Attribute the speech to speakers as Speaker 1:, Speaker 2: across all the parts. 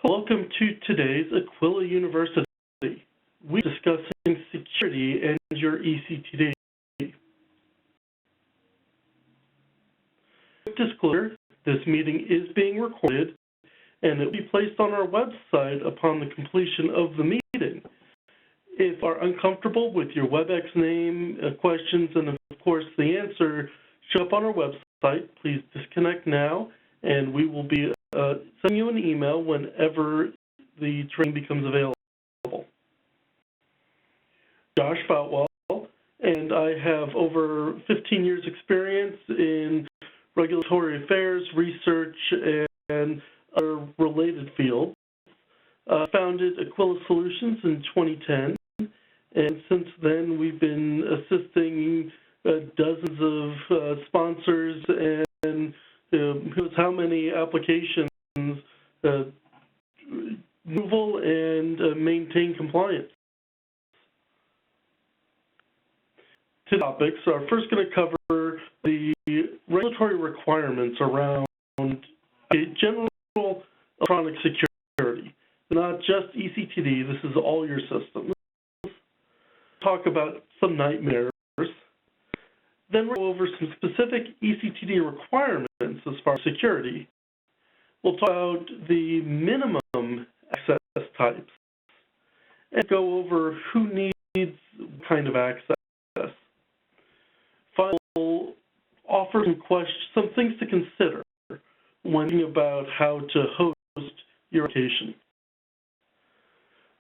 Speaker 1: Welcome to today's Aquila University. We're discussing security and your eCTD. Disclosure, this meeting is being recorded and it will be placed on our website upon the completion of the meeting. If you are uncomfortable with your WebEx name, questions, and of course the answer show up on our website, please disconnect now and we will be sending you an email whenever the training becomes available. Josh Boutwell, and I have over 15 years experience in regulatory affairs, research, and other related fields. Founded Aquila Solutions in 2010, and since then we've been assisting dozens of sponsors and who knows how many applications approval and maintain compliance. Two topics are first going to cover the regulatory requirements around general electronic security, not just eCTD. This is all your systems. Talk about some nightmares. Then we'll go over some specific eCTD requirements as far as security. We'll talk about the minimum access types and go over who needs what kind of access. Finally, we'll offer some things to consider when thinking about how to host your application.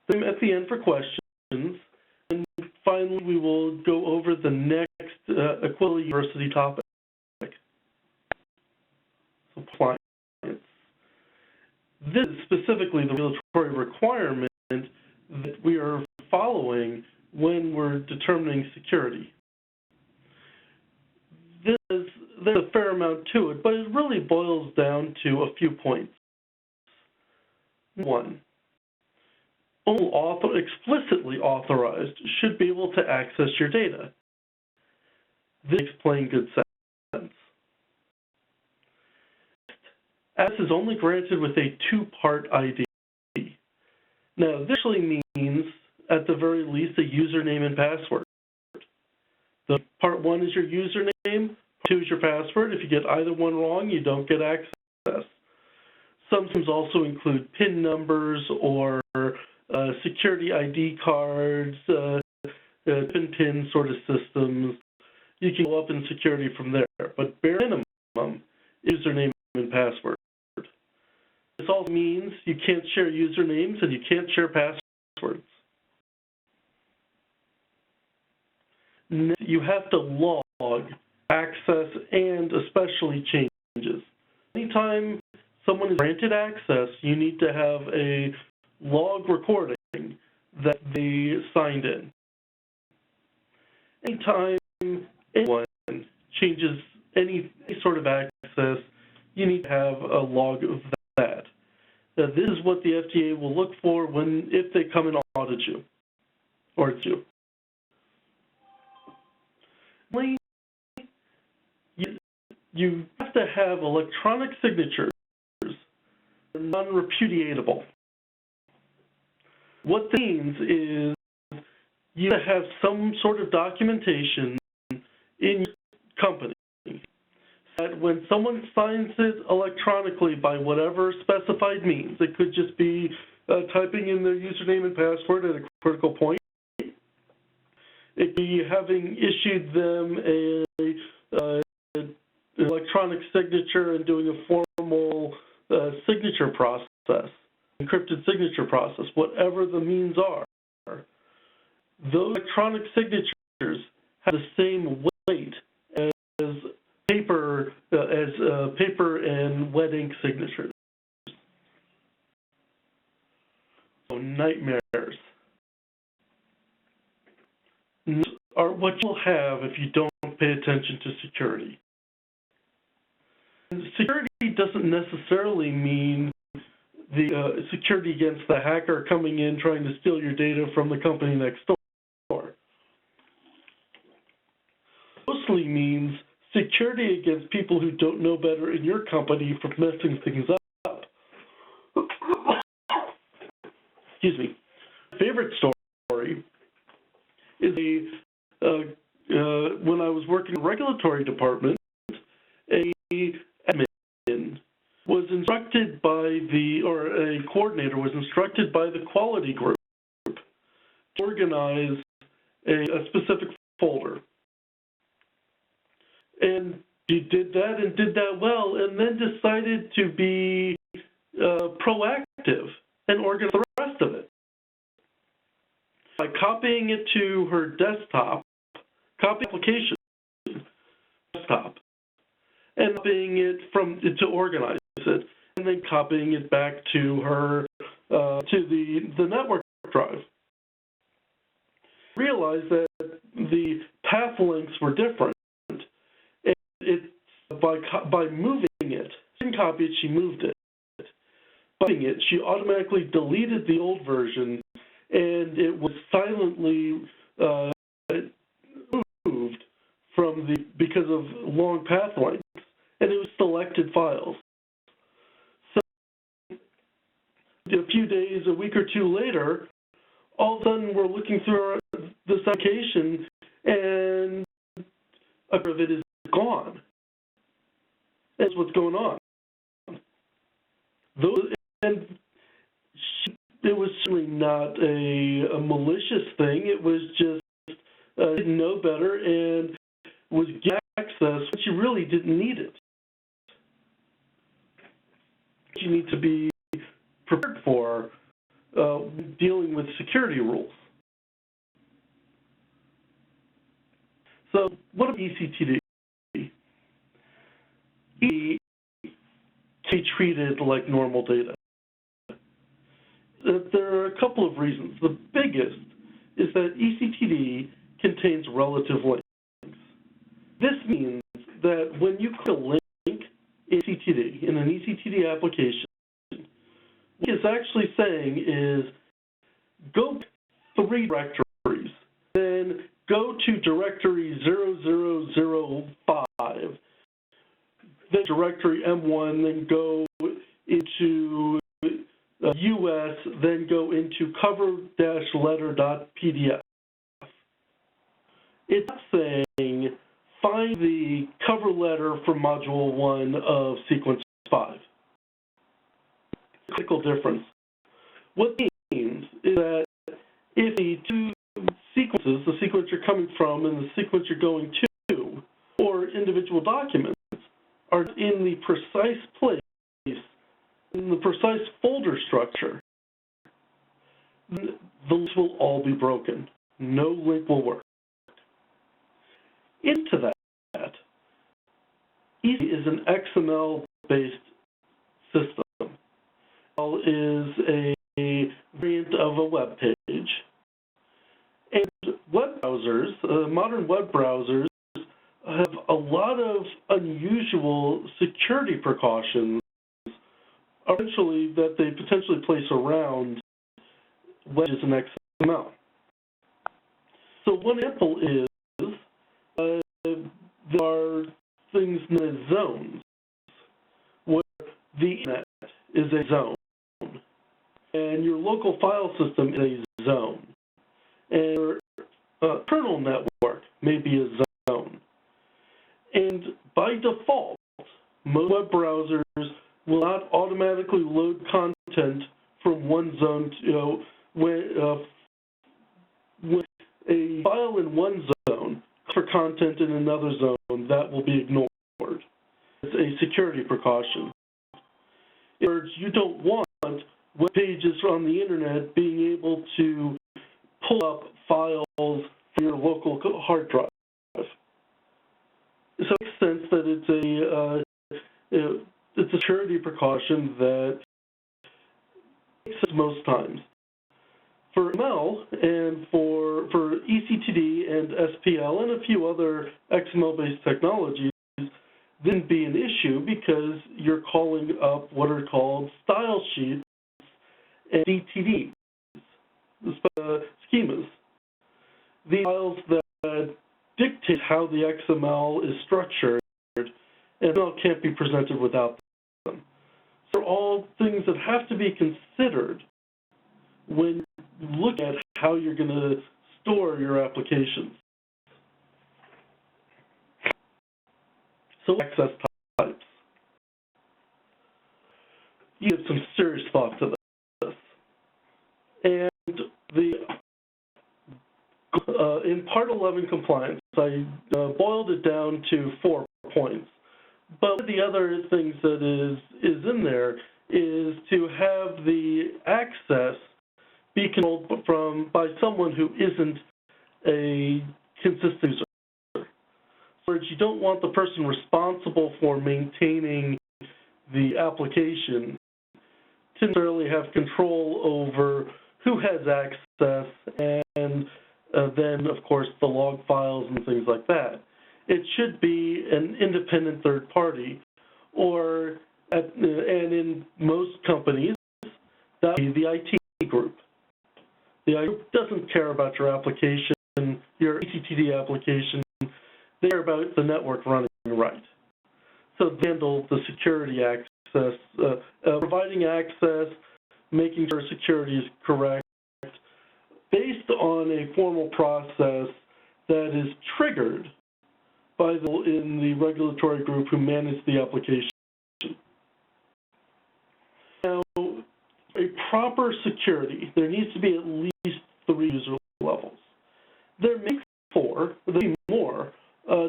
Speaker 1: Then at the end for questions. And finally, we will go over the next Aquila University topic, compliance. This is specifically the regulatory requirement that we are following when we're determining security. There's a fair amount to it, but it really boils down to a few points. One, only explicitly authorized should be able to access your data. This makes plain good sense. Access is only granted with a two-part ID. Now, this actually means, at the very least, a username and password. The part one is your username, part two is your password. If you get either one wrong, you don't get access. Some systems also include PIN numbers or security ID cards, PIN sort of systems. You can go up in security from there, but bare minimum, username and password. This also means you can't share usernames and you can't share passwords. Next, you have to log access and especially changes. Anytime someone is granted access, you need to have a log recording that they signed in. Anytime anyone changes any sort of access, you need to have a log of that. Now, this is what the FDA will look for if they come and audit you, or it's you. You have to have electronic signatures that are non-repudiatable. What that means is you have to have some sort of documentation in your company that when someone signs it electronically by whatever specified means, it could just be typing in their username and password at a critical point. It could be having issued them an electronic signature and doing a formal signature process, encrypted signature process, whatever the means are. Those electronic signatures have the same weight as paper and wet ink signatures. So nightmares are what you'll have if you don't pay attention to security. And security doesn't necessarily mean the security against the hacker coming in trying to steal your data from the company next door. Mostly means security against people who don't know better in your company from messing things up. excuse me, favorite story is when I was working in the regulatory department, a admin was instructed by a coordinator was instructed by the quality group to organize a specific folder. And she did that and did that well, and then decided to be proactive and organize the rest of it by copying it to her desktop, copy application desktop, and copying it to organize it, and then copying it back to her to the network drive. Realized that the path links were different, and by moving it, she didn't copy it, she moved it. By moving it, she automatically deleted the old version, and it was silently moved because of long path lengths, and it was selected files. So a few days, a week or two later, all of a sudden we're looking through this application, and a part of it is gone. That's what's going on. It was certainly not a malicious thing. It was just didn't know better and was getting access when she really didn't need it. You need to be prepared for dealing with security rules. So what about eCTD? eCTD can be treated like normal data. There are a couple of reasons. The biggest is that eCTD contains relative links. This means that when you click a link in eCTD, in an eCTD application, what it's actually saying is go to 3 directories, then go to directory 0005, then directory M1, then go into US, then go into cover-letter.pdf. It's saying find the cover letter for module 1 of sequence 5. Critical difference. What it means is that if the two sequences, the sequence you're coming from and the sequence you're going to, or individual documents, are in the precise place, in the precise folder structure, the links will all be broken. No link will work. Into that, eCTD is an XML-based system. It is a variant of a web page. And web browsers, modern web browsers, have a lot of unusual security precautions essentially that they potentially place around web pages in XML. So one example is there are things known as zones, where the internet is a zone, and your local file system is a zone, and your kernel network may be a zone. And by default, most web browsers will not automatically load content from one zone to, when a file in one zone for content in another zone, that will be ignored. It's a security precaution. In other words, you don't want web pages on the internet being able to pull up files from your local hard drive. So it makes sense that it's a security precaution that makes sense most times. For ML and for eCTD and SPL and a few other XML-based technologies, this wouldn't be an issue because you're calling up what are called style sheets and DTDs, schemas. These files that dictate how the XML is structured, and XML can't be presented without them. So all things that have to be considered when you look at how you're going to store your applications. So access types. You give some serious thought to this. And in Part 11 compliance, I boiled it down to 4 points. But one of the other things that is in there is to have the access be controlled by someone who isn't a consistent user. In other words, you don't want the person responsible for maintaining the application to necessarily have control over who has access and then, of course, the log files and things like that. It should be an independent third party, and in most companies, that would be the IT group. The IT group doesn't care about your application, your eCTD application. They care about the network running right. So they handle the security access, providing access, making sure security is correct, based on a formal process that is triggered by in the regulatory group who manage the application. Now, a proper security, there needs to be at least 3 user levels. There may be 4, there may be more,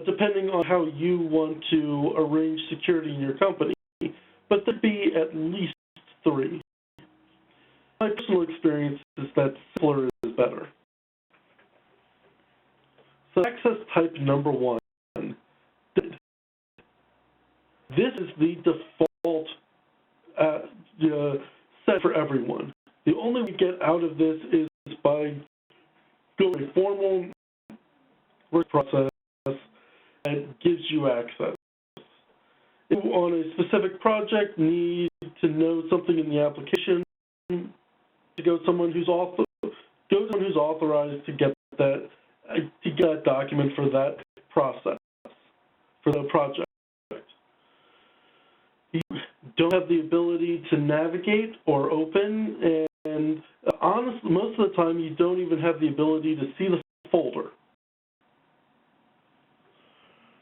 Speaker 1: depending on how you want to arrange security in your company, but there'd be at least 3. My personal experience is that simpler is better. So access type number 1. This is the default set for everyone. The only way you get out of this is by going a formal work process that gives you access. If you on a specific project need to know something in the application, to go to someone who's authorized to get that document for that process, for the project. You don't have the ability to navigate or open, and honestly, most of the time you don't even have the ability to see the folder.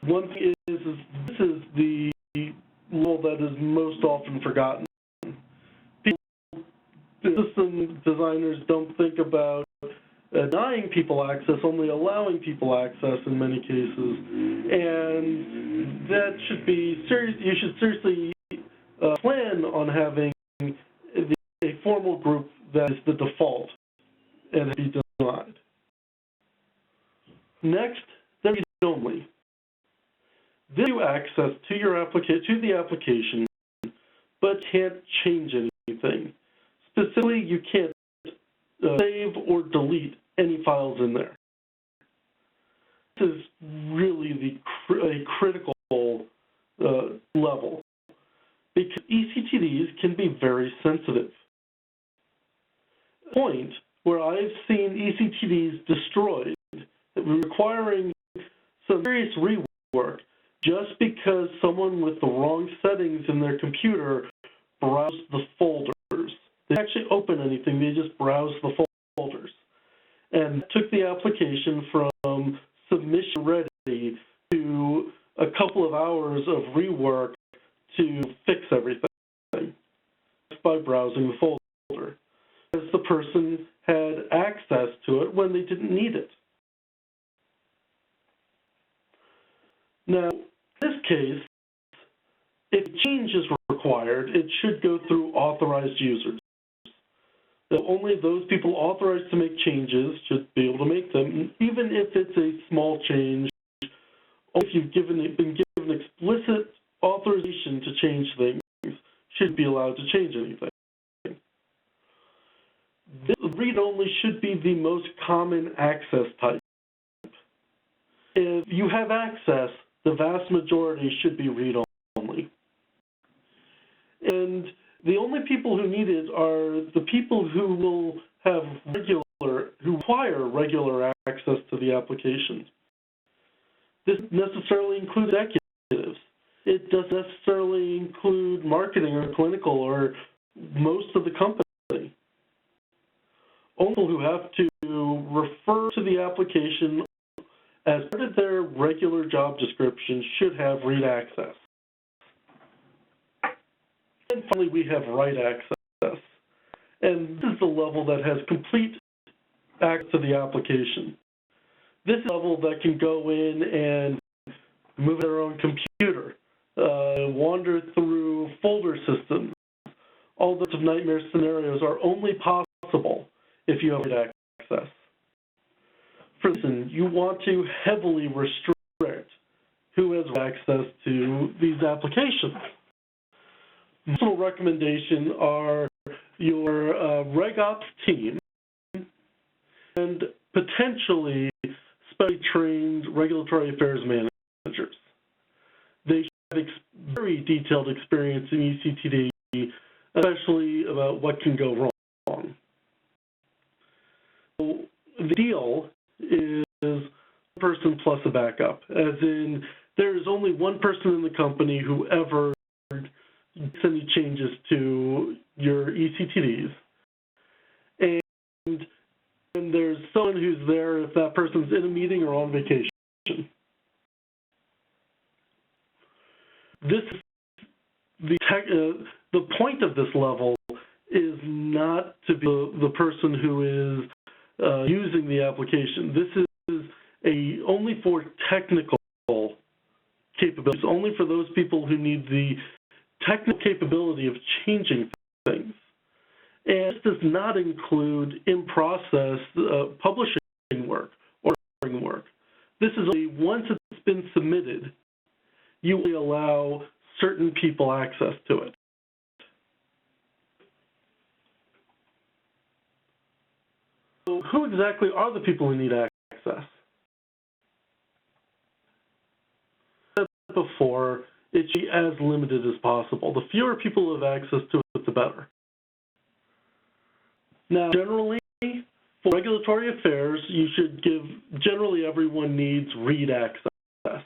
Speaker 1: One thing is this is the rule that is most often forgotten. System designers don't think about denying people access, only allowing people access in many cases, and that should be serious. You should seriously plan on having a formal group that is the default and be denied. Next, then read only. This gives you access to the application, but can't change anything. Specifically, you can't save or delete any files in there. This is really a critical level, because eCTDs can be very sensitive. Point where I've seen eCTDs destroyed, requiring some serious rework, just because someone with the wrong settings in their computer browsed the folders. They didn't actually open anything, they just browsed the folders. And took the application from submission ready to a couple of hours of rework to fix everything just by browsing the folder, as the person had access to it when they didn't need it. Now, in this case, if change is required, it should go through authorized users. So only those people authorized to make changes should be able to make them, even if it's a small change, or if you've been given explicit authorization to change things, should be allowed to change anything. This read-only should be the most common access type. If you have access, the vast majority should be read-only. And the only people who need it are the people who will have who require regular access to the application. This necessarily includes executives. It doesn't necessarily include marketing or clinical or most of the company. only people who have to refer to the application as part of their regular job description should have read access. And finally, we have write access. And this is the level that has complete access to the application. This is the level that can go in and move their own computer, wander through folder systems. All sorts of nightmare scenarios are only possible if you have write access. For this reason, you want to heavily restrict who has access to these applications. Personal recommendation are your RegOps team and potentially specially trained regulatory affairs managers. They should have very detailed experience in eCTD, especially about what can go wrong. So the deal is one person plus a backup, as in there is only one person in the company who ever makes any changes to your eCTDs, and there's someone who's there if that person's in a meeting or on vacation. This the point of this level is not to be the person who is using the application. This is only for technical capabilities, only for those people who need the technical capability of changing things. And this does not include in-process publishing work or ordering work. This is only once it's been submitted, you will allow certain people access to it. So who exactly are the people who need access? As I said before, it should be as limited as possible. The fewer people who have access to it, the better. Now, generally, for regulatory affairs, you should give, generally everyone needs read access.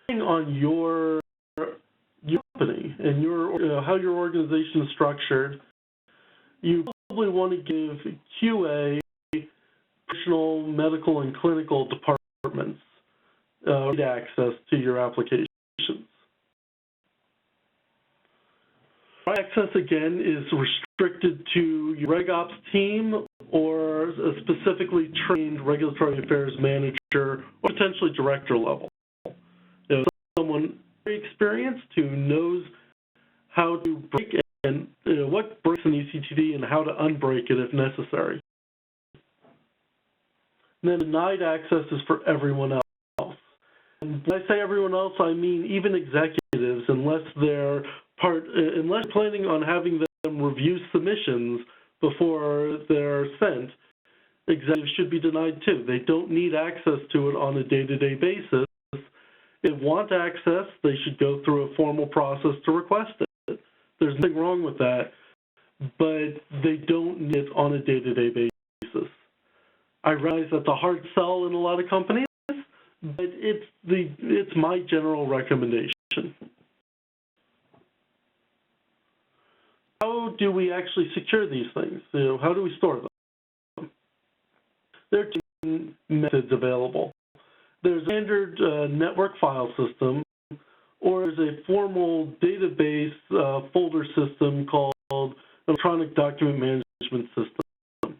Speaker 1: Depending on your company and how your organization is structured, you probably want to give QA, professional, medical, and clinical departments read access to your applications. Write access, again, is restricted to your RegOps team or a specifically trained regulatory affairs manager or potentially director level. Someone very experienced who knows how to break and what breaks an eCTD and how to unbreak it if necessary. And then denied access is for everyone else. And when I say everyone else, I mean even executives, unless they're planning on having them review submissions before they're sent. Executives should be denied too. They don't need access to it on a day-to-day basis. If they want access, they should go through a formal process to request it. There's nothing wrong with that, but they don't need it on a day-to-day basis. I realize that's a hard sell in a lot of companies, but it's my general recommendation. How do we actually secure these things? How do we store them? There are two methods available. There's a standard network file system, or there's a formal database folder system called Electronic Document Management System.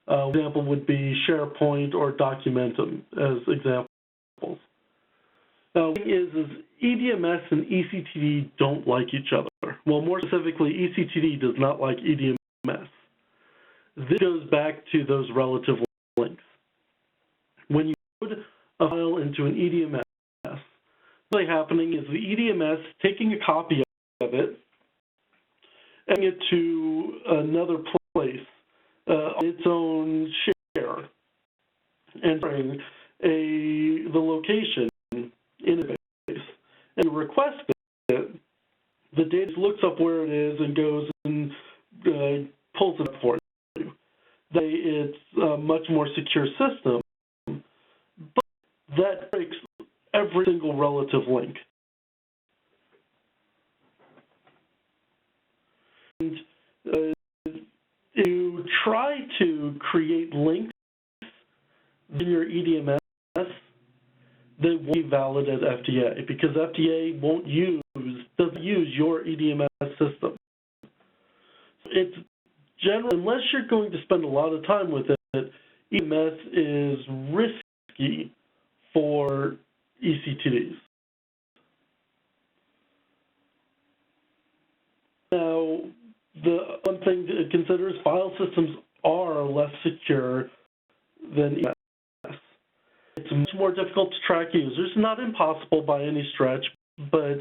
Speaker 1: Example would be SharePoint or Documentum as examples. The thing is EDMS and eCTD don't like each other. Well, more specifically, eCTD does not like EDMS. This goes back to those relative links. When you put a file into an EDMS, what's really happening is the EDMS taking a copy of it and it to another place on its own share and bring the location in a base and request it. The data looks up where it is and goes and pulls it up for you. It's a much more secure system, but that breaks every single relative link. And create links in your EDMS, they won't be valid at FDA because FDA doesn't use your EDMS system. It's general, unless you're going to spend a lot of time with it, EDMS is risky for eCTDs. Now, the one thing to consider is file systems are less secure than EDMS. It's much more difficult to track users, not impossible by any stretch, but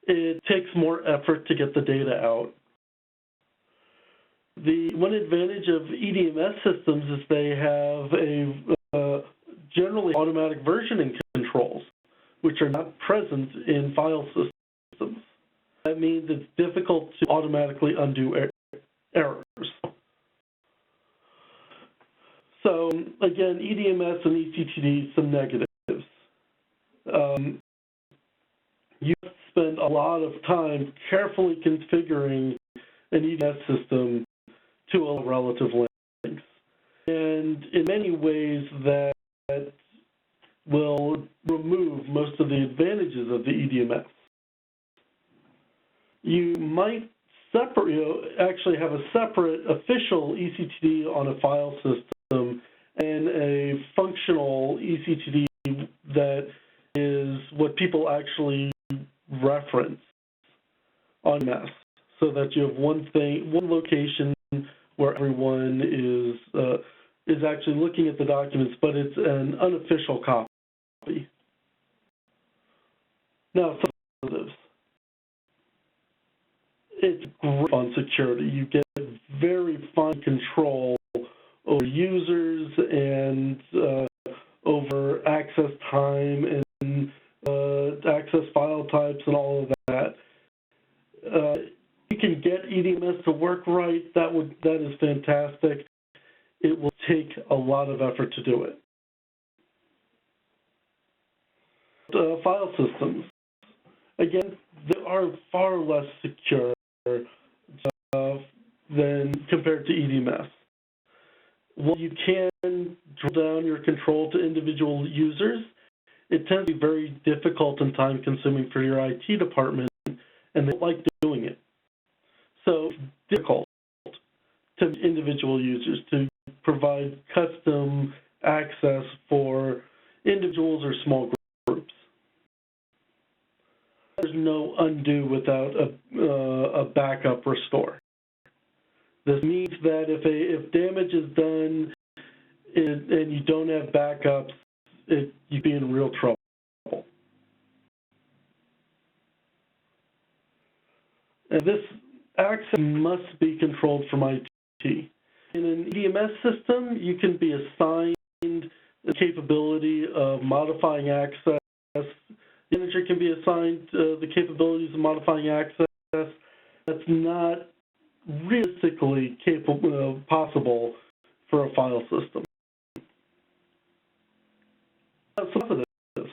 Speaker 1: it takes more effort to get the data out. The one advantage of EDMS systems is they have generally automatic versioning controls, which are not present in file systems. That means it's difficult to automatically undo errors. So again, EDMS and eCTD, some negatives. You have to spend a lot of time carefully configuring an EDMS system to allow relative links. And in many ways that will remove most of the advantages of the EDMS. You might actually have a separate official eCTD on a file system and a functional eCTD that is what people actually reference on EDMS, so that you have one location where everyone is actually looking at the documents, but it's an unofficial copy. Now, some positives. It's great on security. You get very fine control over users and over access time and access file types and all of that. You can get EDMS to work right. That is fantastic. It will take a lot of effort to do it. File systems, again, they are far less secure than compared to EDMS. While you can drill down your control to individual users, it tends to be very difficult and time-consuming for your IT department, and they don't like doing it. So it's difficult to individual users to provide custom access for individuals or small groups. There's no undo without a backup restore. This means that if damage is done and you don't have backups, you'd be in real trouble. And this access must be controlled from IT. In an EDMS system, you can be assigned the capability of modifying access. The manager can be assigned the capabilities of modifying access. That's not realistically possible for a file system. Some positives.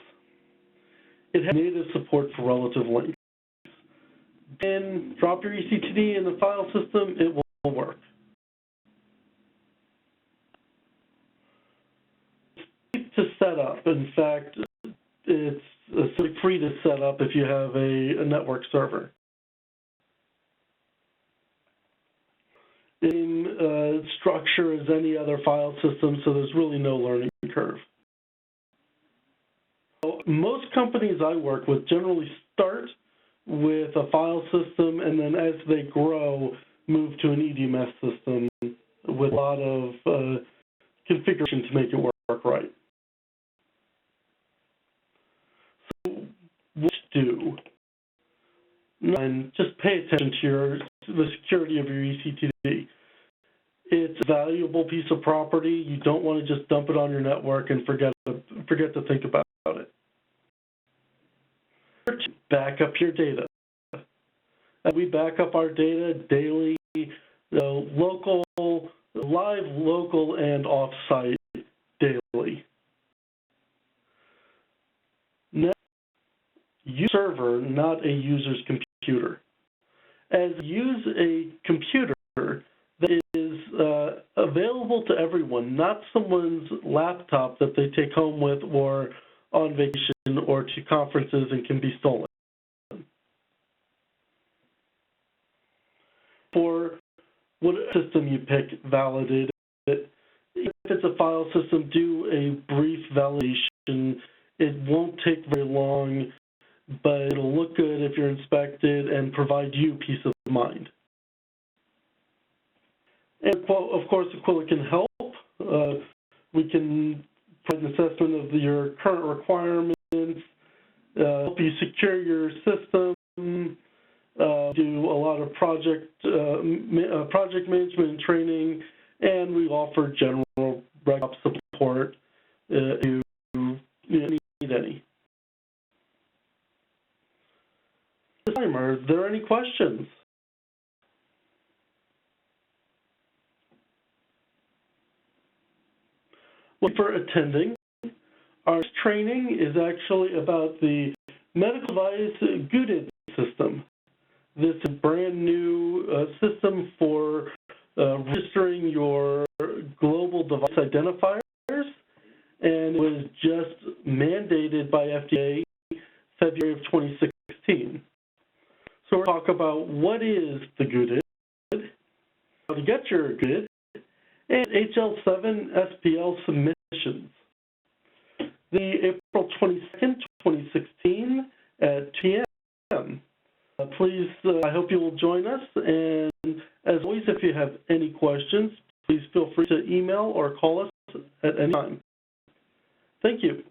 Speaker 1: It has native support for relative links. And drop your eCTD in the file system, it will work. It's cheap to set up. In fact, it's free to set up if you have a network server. Same structure as any other file system, so there's really no learning curve. So most companies I work with generally start with a file system, and then as they grow, move to an EDMS system with a lot of configuration to make it work right. So what to do? And just pay attention to the security of your eCTD. It's a valuable piece of property. You don't want to just dump it on your network and forget to think about it. Back up your data. We back up our data daily, local, live, local, and off-site daily. Now, use a server, not a user's computer. As use a computer that is available to everyone, not someone's laptop that they take home with or on vacation or to conferences and can be stolen. For what system you pick, validate it. If it's a file system, do a brief validation. It won't take very long, but it'll look good if you're inspected and provide you peace of mind. And of course, Aquila can help. We can provide an assessment of your current requirements, help you secure your system, do a lot of project management and training, and we offer general reg support if you need any. Are there any questions? For attending, our training is actually about the medical device GUDID system. This is a brand new system for registering your global device identifiers, and it was just mandated by FDA February of 2016. So we'll talk about what is the GUDID, how to get your GUDID, and HL7 SPL submissions. The April 22nd, 2016 at 2 p.m. Please, I hope you will join us, and as always, if you have any questions, please feel free to email or call us at any time. Thank you.